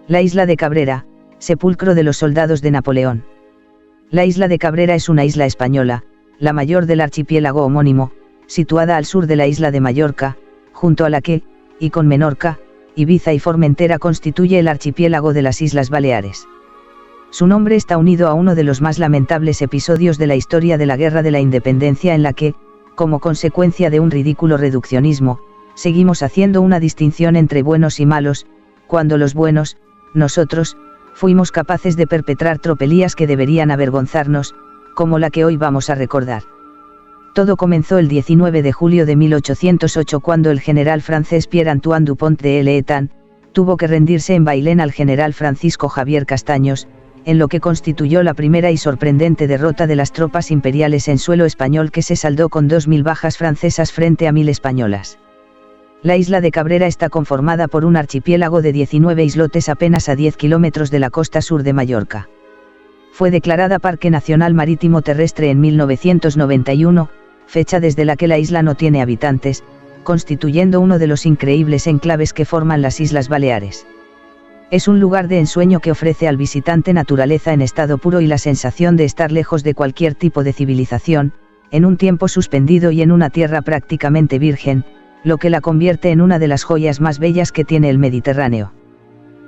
La isla de Cabrera, sepulcro de los soldados de Napoleón. La isla de Cabrera es una isla española, la mayor del archipiélago homónimo, situada al sur de la isla de Mallorca, junto a la que, y con Menorca, Ibiza y Formentera constituye el archipiélago de las Islas Baleares. Su nombre está unido a uno de los más lamentables episodios de la historia de la Guerra de la Independencia, en la que, como consecuencia de un ridículo reduccionismo, seguimos haciendo una distinción entre buenos y malos, cuando los buenos, nosotros, fuimos capaces de perpetrar tropelías que deberían avergonzarnos, como la que hoy vamos a recordar. Todo comenzó el 19 de julio de 1808, cuando el general francés Pierre-Antoine Dupont de l'Étang tuvo que rendirse en Bailén al general Francisco Javier Castaños, en lo que constituyó la primera y sorprendente derrota de las tropas imperiales en suelo español, que se saldó con 2.000 bajas francesas frente a 1.000 españolas. La isla de Cabrera está conformada por un archipiélago de 19 islotes apenas a 10 kilómetros de la costa sur de Mallorca. Fue declarada Parque Nacional Marítimo Terrestre en 1991, fecha desde la que la isla no tiene habitantes, constituyendo uno de los increíbles enclaves que forman las Islas Baleares. Es un lugar de ensueño que ofrece al visitante naturaleza en estado puro y la sensación de estar lejos de cualquier tipo de civilización, en un tiempo suspendido y en una tierra prácticamente virgen, lo que la convierte en una de las joyas más bellas que tiene el Mediterráneo.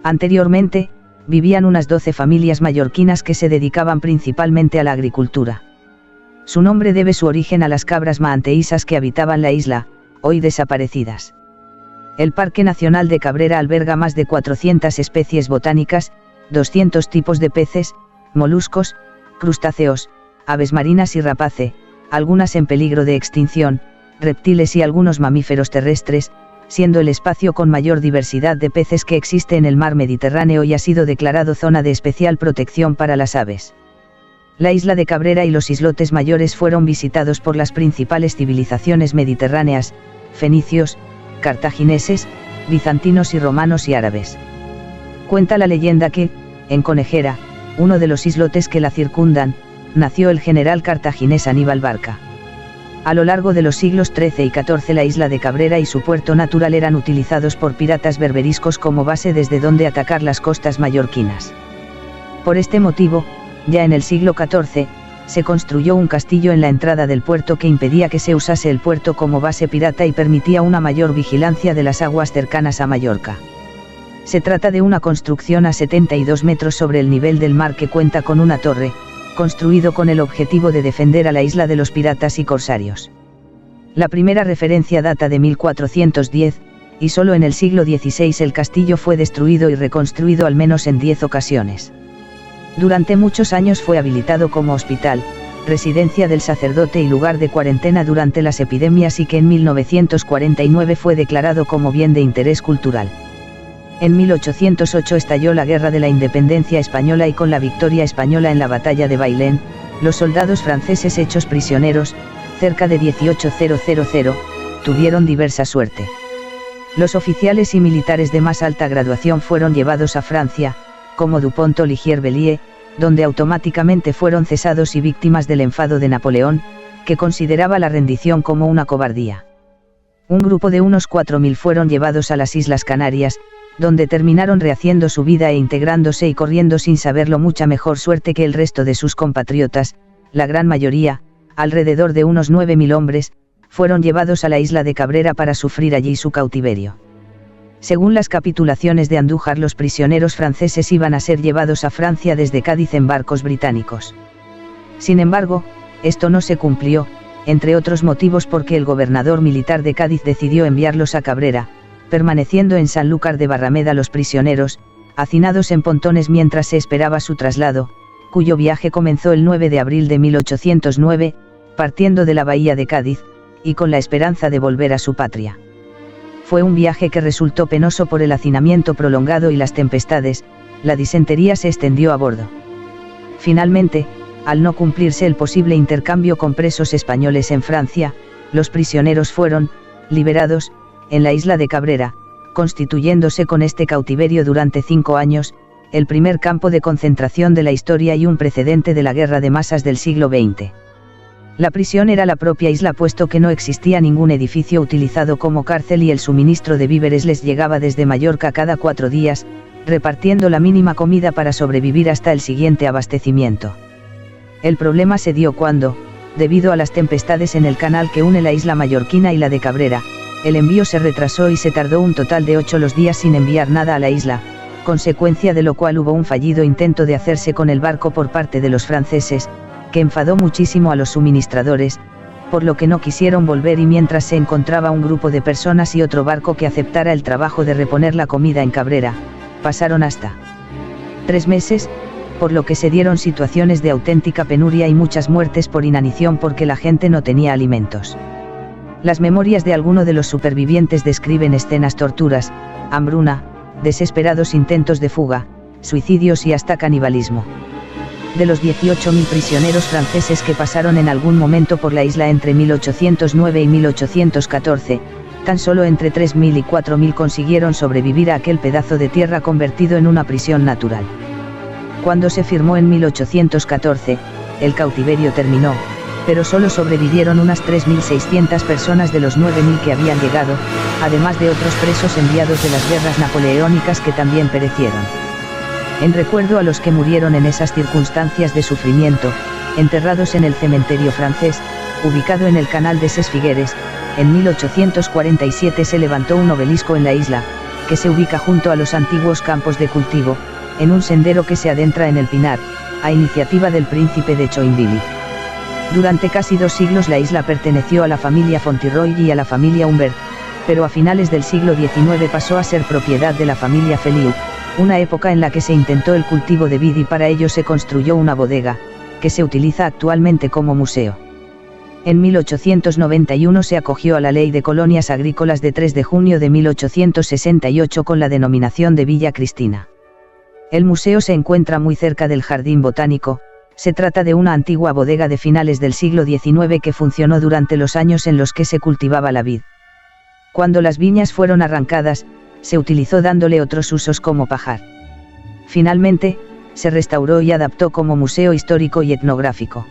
Anteriormente, vivían unas 12 familias mallorquinas que se dedicaban principalmente a la agricultura. Su nombre debe su origen a las cabras maanteísas que habitaban la isla, hoy desaparecidas. El Parque Nacional de Cabrera alberga más de 400 especies botánicas, 200 tipos de peces, moluscos, crustáceos, aves marinas y rapace, algunas en peligro de extinción, reptiles y algunos mamíferos terrestres, siendo el espacio con mayor diversidad de peces que existe en el mar Mediterráneo y ha sido declarado zona de especial protección para las aves. La isla de Cabrera y los islotes mayores fueron visitados por las principales civilizaciones mediterráneas, fenicios, cartagineses, bizantinos y romanos y árabes. Cuenta la leyenda que, en Conejera, uno de los islotes que la circundan, nació el general cartaginés Aníbal Barca. A lo largo de los siglos XIII y XIV la isla de Cabrera y su puerto natural eran utilizados por piratas berberiscos como base desde donde atacar las costas mallorquinas. Por este motivo, ya en el siglo XIV, se construyó un castillo en la entrada del puerto que impedía que se usase el puerto como base pirata y permitía una mayor vigilancia de las aguas cercanas a Mallorca. Se trata de una construcción a 72 metros sobre el nivel del mar que cuenta con una torre, construido con el objetivo de defender a la isla de los piratas y corsarios. La primera referencia data de 1410, y solo en el siglo XVI el castillo fue destruido y reconstruido al menos en 10 ocasiones. Durante muchos años fue habilitado como hospital, residencia del sacerdote y lugar de cuarentena durante las epidemias, y que en 1949 fue declarado como bien de interés cultural. En 1808 estalló la Guerra de la Independencia Española y con la victoria española en la batalla de Bailén, los soldados franceses hechos prisioneros, cerca de 18,000, tuvieron diversa suerte. Los oficiales y militares de más alta graduación fueron llevados a Francia, como Dupont o Ligier-Belier, donde automáticamente fueron cesados y víctimas del enfado de Napoleón, que consideraba la rendición como una cobardía. Un grupo de unos 4.000 fueron llevados a las Islas Canarias, donde terminaron rehaciendo su vida e integrándose y corriendo sin saberlo mucha mejor suerte que el resto de sus compatriotas. La gran mayoría, alrededor de unos 9.000 hombres, fueron llevados a la isla de Cabrera para sufrir allí su cautiverio. Según las capitulaciones de Andújar, los prisioneros franceses iban a ser llevados a Francia desde Cádiz en barcos británicos. Sin embargo, esto no se cumplió, entre otros motivos porque el gobernador militar de Cádiz decidió enviarlos a Cabrera, permaneciendo en Sanlúcar de Barrameda los prisioneros, hacinados en pontones mientras se esperaba su traslado, cuyo viaje comenzó el 9 de abril de 1809, partiendo de la bahía de Cádiz, y con la esperanza de volver a su patria. Fue un viaje que resultó penoso por el hacinamiento prolongado y las tempestades. La disentería se extendió a bordo. Finalmente, al no cumplirse el posible intercambio con presos españoles en Francia, los prisioneros fueron liberados en la isla de Cabrera, constituyéndose con este cautiverio durante 5 años, el primer campo de concentración de la historia y un precedente de la guerra de masas del siglo XX. La prisión era la propia isla, puesto que no existía ningún edificio utilizado como cárcel y el suministro de víveres les llegaba desde Mallorca cada 4 días, repartiendo la mínima comida para sobrevivir hasta el siguiente abastecimiento. El problema se dio cuando, debido a las tempestades en el canal que une la isla mallorquina y la de Cabrera, el envío se retrasó y se tardó un total de 8 días sin enviar nada a la isla, consecuencia de lo cual hubo un fallido intento de hacerse con el barco por parte de los franceses, que enfadó muchísimo a los suministradores, por lo que no quisieron volver, y mientras se encontraba un grupo de personas y otro barco que aceptara el trabajo de reponer la comida en Cabrera, pasaron hasta 3 meses, por lo que se dieron situaciones de auténtica penuria y muchas muertes por inanición porque la gente no tenía alimentos. Las memorias de alguno de los supervivientes describen escenas, torturas, hambruna, desesperados intentos de fuga, suicidios y hasta canibalismo. De los 18.000 prisioneros franceses que pasaron en algún momento por la isla entre 1809 y 1814, tan solo entre 3.000 y 4.000 consiguieron sobrevivir a aquel pedazo de tierra convertido en una prisión natural. Cuando se firmó en 1814, el cautiverio terminó, pero solo sobrevivieron unas 3.600 personas de los 9.000 que habían llegado, además de otros presos enviados de las guerras napoleónicas que también perecieron. En recuerdo a los que murieron en esas circunstancias de sufrimiento, enterrados en el cementerio francés, ubicado en el canal de Ses Figueres, en 1847 se levantó un obelisco en la isla, que se ubica junto a los antiguos campos de cultivo, en un sendero que se adentra en el Pinar, a iniciativa del príncipe de Joinville. Durante casi 2 siglos la isla perteneció a la familia Fontiroy y a la familia Humbert, pero a finales del siglo XIX pasó a ser propiedad de la familia Feliu, una época en la que se intentó el cultivo de vid y para ello se construyó una bodega, que se utiliza actualmente como museo. En 1891 se acogió a la Ley de Colonias Agrícolas de 3 de junio de 1868 con la denominación de Villa Cristina. El museo se encuentra muy cerca del Jardín Botánico. Se trata de una antigua bodega de finales del siglo XIX que funcionó durante los años en los que se cultivaba la vid. Cuando las viñas fueron arrancadas, se utilizó dándole otros usos como pajar. Finalmente, se restauró y adaptó como museo histórico y etnográfico.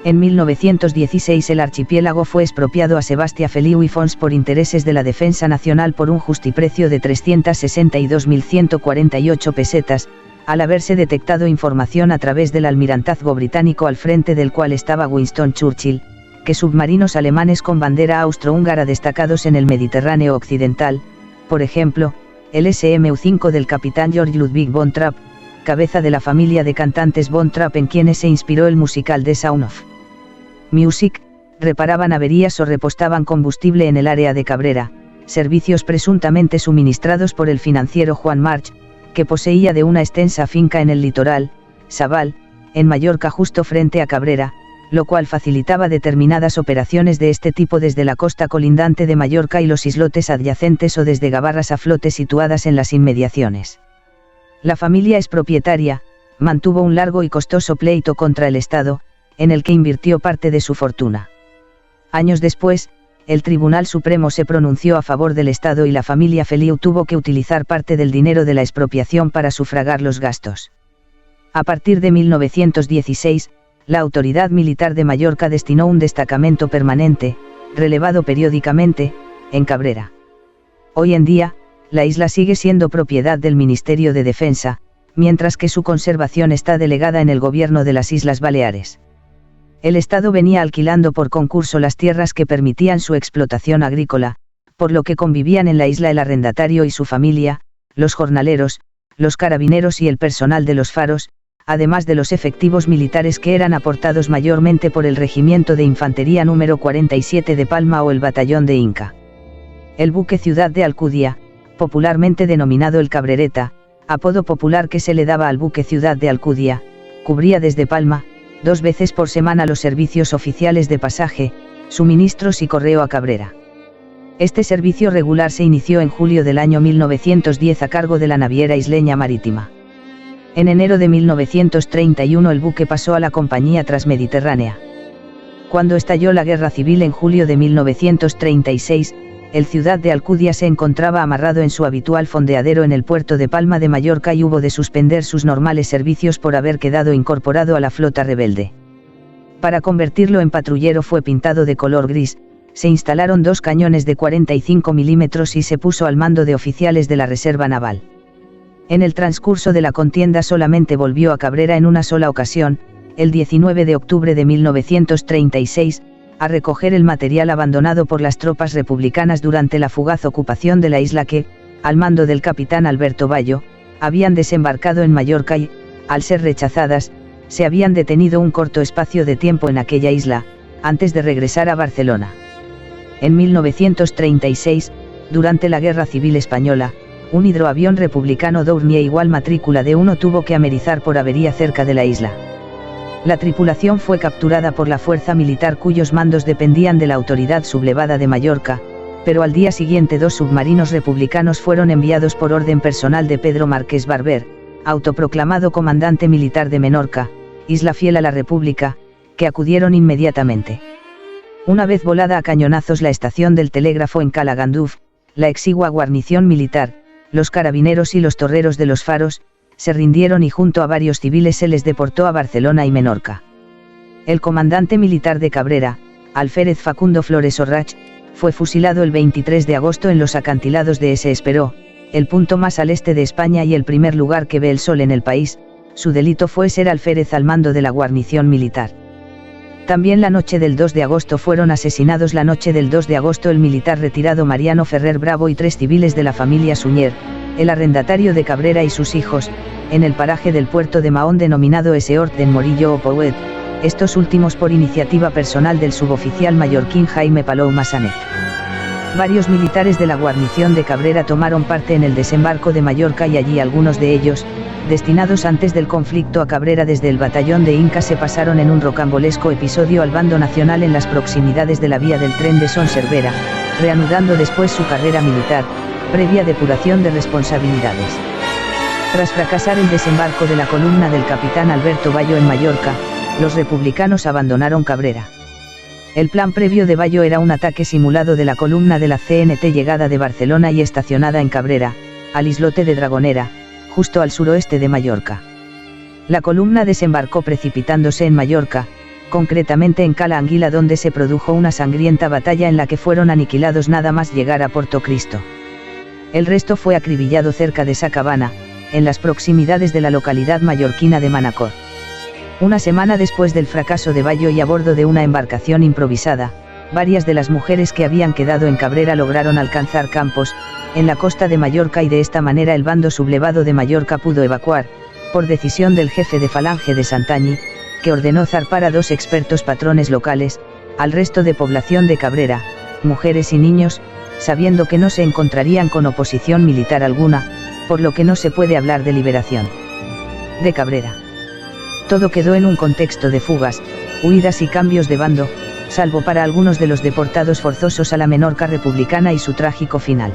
En 1916 el archipiélago fue expropiado a Sebastia Feliu y Fons por intereses de la Defensa Nacional por un justiprecio de 362.148 pesetas, al haberse detectado información a través del almirantazgo británico al frente del cual estaba Winston Churchill, que submarinos alemanes con bandera austrohúngara destacados en el Mediterráneo occidental, por ejemplo, el SMU-5 del capitán George Ludwig von Trapp, cabeza de la familia de cantantes von Trapp en quienes se inspiró el musical The Sound of Music, reparaban averías o repostaban combustible en el área de Cabrera, servicios presuntamente suministrados por el financiero Juan March, que poseía de una extensa finca en el litoral, Sabal, en Mallorca justo frente a Cabrera, lo cual facilitaba determinadas operaciones de este tipo desde la costa colindante de Mallorca y los islotes adyacentes o desde gabarras a flote situadas en las inmediaciones. La familia expropietaria mantuvo un largo y costoso pleito contra el Estado, en el que invirtió parte de su fortuna. Años después, el Tribunal Supremo se pronunció a favor del Estado y la familia Feliu tuvo que utilizar parte del dinero de la expropiación para sufragar los gastos. A partir de 1916, la autoridad militar de Mallorca destinó un destacamento permanente, relevado periódicamente, en Cabrera. Hoy en día, la isla sigue siendo propiedad del Ministerio de Defensa, mientras que su conservación está delegada en el Gobierno de las Islas Baleares. El Estado venía alquilando por concurso las tierras que permitían su explotación agrícola, por lo que convivían en la isla el arrendatario y su familia, los jornaleros, los carabineros y el personal de los faros, además de los efectivos militares que eran aportados mayormente por el Regimiento de Infantería número 47 de Palma o el Batallón de Inca. El buque Ciudad de Alcudia, popularmente denominado el Cabrereta, apodo popular que se le daba al buque Ciudad de Alcudia, cubría desde Palma, 2 veces por semana los servicios oficiales de pasaje, suministros y correo a Cabrera. Este servicio regular se inició en julio del año 1910 a cargo de la naviera Isleña Marítima. En enero de 1931 el buque pasó a la Compañía Transmediterránea. Cuando estalló la Guerra Civil en julio de 1936, el Ciudad de Alcudia se encontraba amarrado en su habitual fondeadero en el puerto de Palma de Mallorca y hubo de suspender sus normales servicios por haber quedado incorporado a la flota rebelde. Para convertirlo en patrullero fue pintado de color gris, se instalaron 2 cañones de 45 milímetros y se puso al mando de oficiales de la Reserva Naval. En el transcurso de la contienda solamente volvió a Cabrera en una sola ocasión, el 19 de octubre de 1936, a recoger el material abandonado por las tropas republicanas durante la fugaz ocupación de la isla que, al mando del capitán Alberto Bayo, habían desembarcado en Mallorca y, al ser rechazadas, se habían detenido un corto espacio de tiempo en aquella isla, antes de regresar a Barcelona. En 1936, durante la Guerra Civil Española, un hidroavión republicano Dournie igual matrícula de 1 tuvo que amerizar por avería cerca de la isla. La tripulación fue capturada por la fuerza militar cuyos mandos dependían de la autoridad sublevada de Mallorca, pero al día siguiente 2 submarinos republicanos fueron enviados por orden personal de Pedro Marqués Barber, autoproclamado comandante militar de Menorca, isla fiel a la República, que acudieron inmediatamente. Una vez volada a cañonazos la estación del telégrafo en Cala Gandús, la exigua guarnición militar, los carabineros y los torreros de los faros, se rindieron y junto a varios civiles se les deportó a Barcelona y Menorca. El comandante militar de Cabrera, alférez Facundo Flores Orrach, fue fusilado el 23 de agosto en los acantilados de S. Esperó, el punto más al este de España y el primer lugar que ve el sol en el país. Su delito fue ser alférez al mando de la guarnición militar. También la noche del 2 de agosto fueron asesinados la noche del 2 de agosto el militar retirado Mariano Ferrer Bravo y 3 civiles de la familia Suñer, el arrendatario de Cabrera y sus hijos, en el paraje del puerto de Mahón denominado S. Hort en Morillo o Pouet, estos últimos por iniciativa personal del suboficial mallorquín Jaime Palou Massanet. Varios militares de la guarnición de Cabrera tomaron parte en el desembarco de Mallorca y allí algunos de ellos, destinados antes del conflicto a Cabrera desde el batallón de Inca se pasaron en un rocambolesco episodio al bando nacional en las proximidades de la vía del tren de Son Servera, reanudando después su carrera militar, previa depuración de responsabilidades. Tras fracasar el desembarco de la columna del capitán Alberto Bayo en Mallorca, los republicanos abandonaron Cabrera. El plan previo de Bayo era un ataque simulado de la columna de la CNT llegada de Barcelona y estacionada en Cabrera, al islote de Dragonera, justo al suroeste de Mallorca. La columna desembarcó precipitándose en Mallorca, concretamente en Cala Anguila donde se produjo una sangrienta batalla en la que fueron aniquilados nada más llegar a Portocristo. El resto fue acribillado cerca de Sacabana, en las proximidades de la localidad mallorquina de Manacor. Una semana después del fracaso de Bayo y a bordo de una embarcación improvisada, varias de las mujeres que habían quedado en Cabrera lograron alcanzar Campos, en la costa de Mallorca y de esta manera el bando sublevado de Mallorca pudo evacuar, por decisión del jefe de falange de Santañi, que ordenó zarpar a 2 expertos patrones locales, al resto de población de Cabrera, mujeres y niños, sabiendo que no se encontrarían con oposición militar alguna, por lo que no se puede hablar de liberación de Cabrera. Todo quedó en un contexto de fugas, huidas y cambios de bando, salvo para algunos de los deportados forzosos a la Menorca republicana y su trágico final.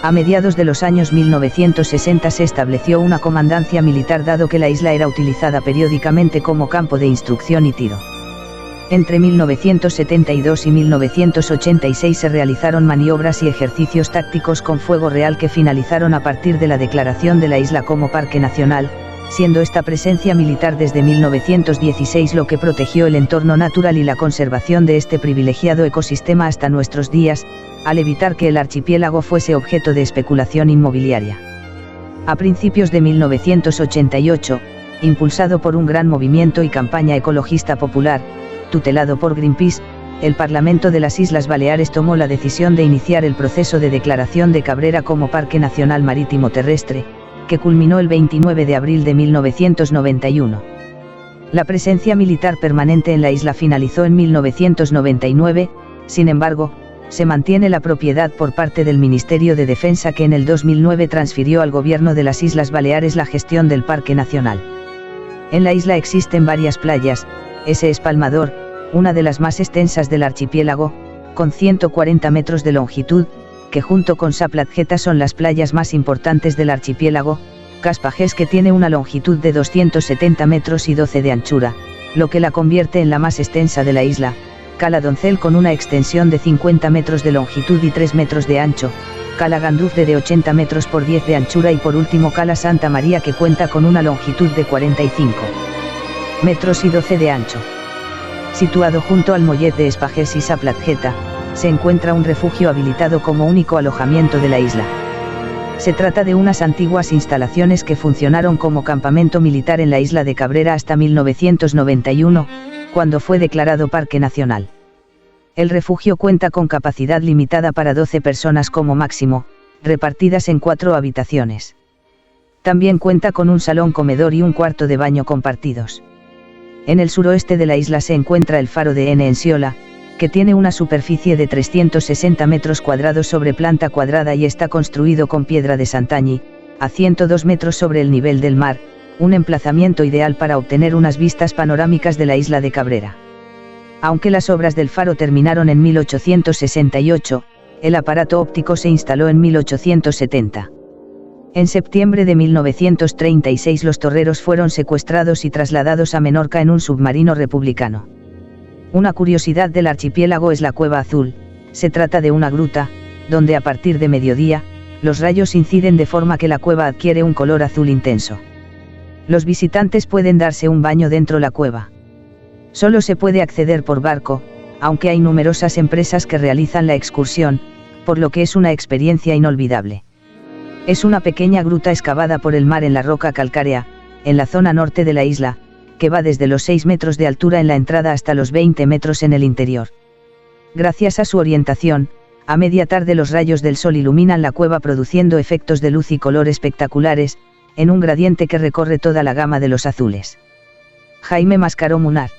A mediados de los años 1960 se estableció una comandancia militar dado que la isla era utilizada periódicamente como campo de instrucción y tiro. Entre 1972 y 1986 se realizaron maniobras y ejercicios tácticos con fuego real que finalizaron a partir de la declaración de la isla como parque nacional, siendo esta presencia militar desde 1916 lo que protegió el entorno natural y la conservación de este privilegiado ecosistema hasta nuestros días, al evitar que el archipiélago fuese objeto de especulación inmobiliaria. A principios de 1988, impulsado por un gran movimiento y campaña ecologista popular, tutelado por Greenpeace, el Parlamento de las Islas Baleares tomó la decisión de iniciar el proceso de declaración de Cabrera como Parque Nacional Marítimo Terrestre, que culminó el 29 de abril de 1991. La presencia militar permanente en la isla finalizó en 1999, sin embargo, se mantiene la propiedad por parte del Ministerio de Defensa que en el 2009 transfirió al Gobierno de las Islas Baleares la gestión del Parque Nacional. En la isla existen varias playas, S. Espalmador, una de las más extensas del archipiélago, con 140 metros de longitud, que junto con Sa Platgeta son las playas más importantes del archipiélago, Caspajés que tiene una longitud de 270 metros y 12 de anchura, lo que la convierte en la más extensa de la isla, Cala Doncel con una extensión de 50 metros de longitud y 3 metros de ancho, Cala Gandúz de 80 metros por 10 de anchura y por último Cala Santa María que cuenta con una longitud de 45 metros y 12 de ancho. Situado junto al mollet de Espajés y Sa Platgeta, se encuentra un refugio habilitado como único alojamiento de la isla. Se trata de unas antiguas instalaciones que funcionaron como campamento militar en la isla de Cabrera hasta 1991, cuando fue declarado Parque Nacional. El refugio cuenta con capacidad limitada para 12 personas como máximo, repartidas en 4 habitaciones. También cuenta con un salón comedor y un cuarto de baño compartidos. En el suroeste de la isla se encuentra el faro de Enciola, que tiene una superficie de 360 metros cuadrados sobre planta cuadrada y está construido con piedra de Santagni, a 102 metros sobre el nivel del mar, un emplazamiento ideal para obtener unas vistas panorámicas de la isla de Cabrera. Aunque las obras del faro terminaron en 1868, el aparato óptico se instaló en 1870. En septiembre de 1936 los torreros fueron secuestrados y trasladados a Menorca en un submarino republicano. Una curiosidad del archipiélago es la Cueva Azul. Se trata de una gruta, donde a partir de mediodía, los rayos inciden de forma que la cueva adquiere un color azul intenso. Los visitantes pueden darse un baño dentro la cueva. Solo se puede acceder por barco, aunque hay numerosas empresas que realizan la excursión, por lo que es una experiencia inolvidable. Es una pequeña gruta excavada por el mar en la roca calcárea, en la zona norte de la isla, que va desde los 6 metros de altura en la entrada hasta los 20 metros en el interior. Gracias a su orientación, a media tarde los rayos del sol iluminan la cueva produciendo efectos de luz y color espectaculares, en un gradiente que recorre toda la gama de los azules. Jaime Mascaró Munar.